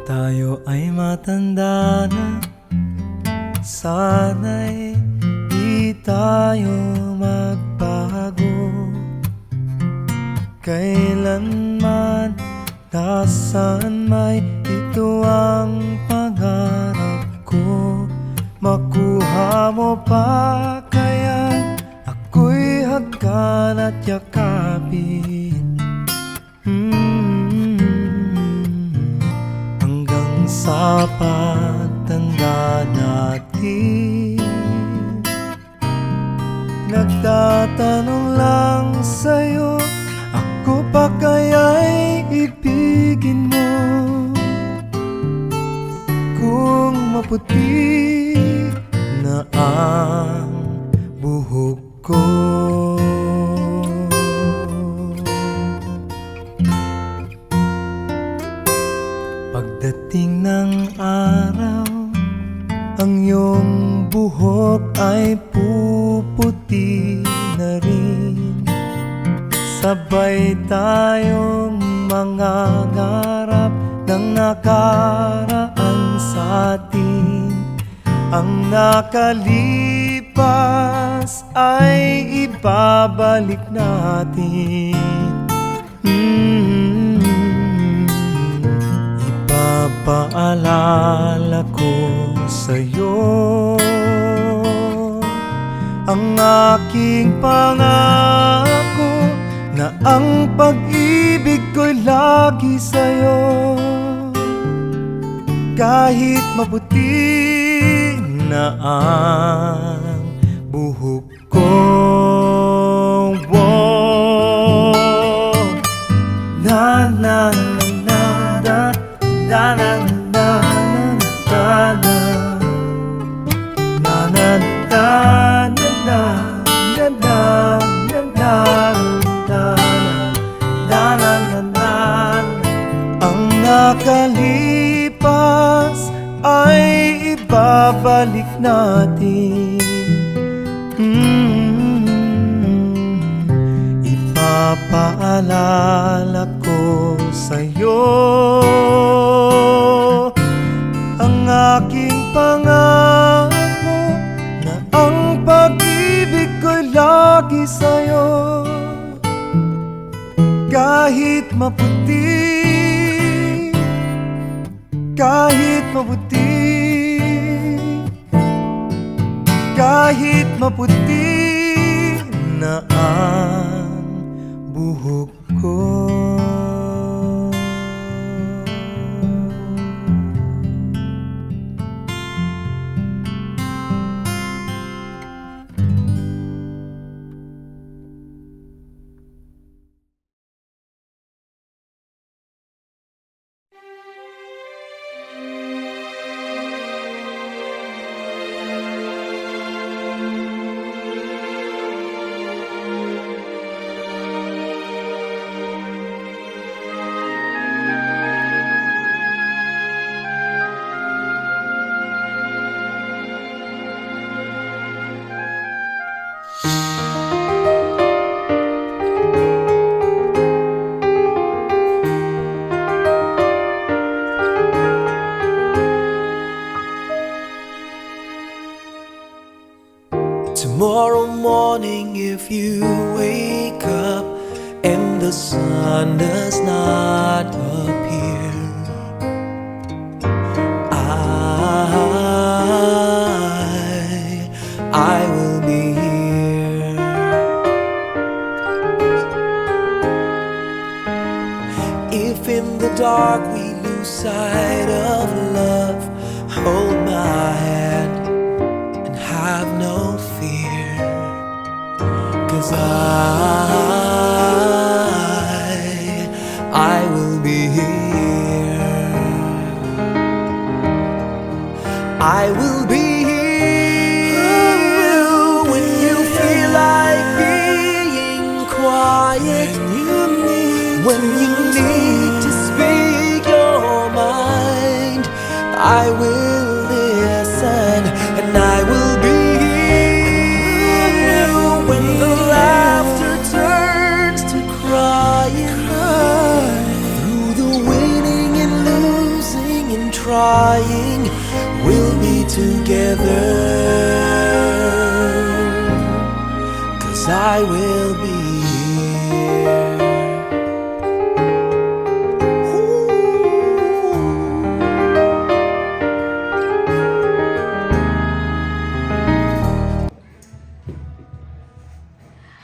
Tayo ay matanda na, sana'y di tayo magbago. Kailanman, nasaan may ito ang pangarap ko. Makuha mo pa kaya ako'y hagkan at yakapin, hanggang sa pagtanda natin. Nagtatanong lang sa'yo, ako pa kaya'y ibigin mo? Kung maputi na ang buhok ko, pagdating ng araw, ang iyong buhok ay puputi na rin. Sabay tayong mangangarap ng nakaraan sa atin. Ang nakalipas ay ibabalik natin. Ipapaalala ko sa'yo ang aking pangako, na ang pag-ibig ko'y lagi sa'yo. Kahit maputi na ang buhok ko, na na na na na na na na na na na ang nakalipas ay ibabalik natin. Ipapaalala ko sa'yo ang aking pangako, na ang pag-ibig ko'y lagi sa'yo. Kahit maputi, kahit maputi, kahit maputi na ang buhok ko. Tomorrow morning, if you wake up and the sun does not appear, I will be here. If in the dark we lose sight of love, hold my hand and have no fear, 'cause I will be here. I will be here when you feel like being quiet, when you need to speak your mind. I will listen, and I will be here when the laughter turns I will be here.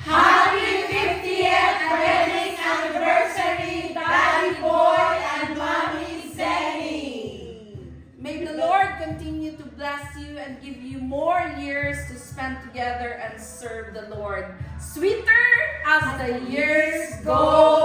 Happy 50th wedding anniversary, Daddy Boy and Mommy Zenny! May the Lord continue to bless you and give you more years to spend together and serve the Lord. Sweeter as the years go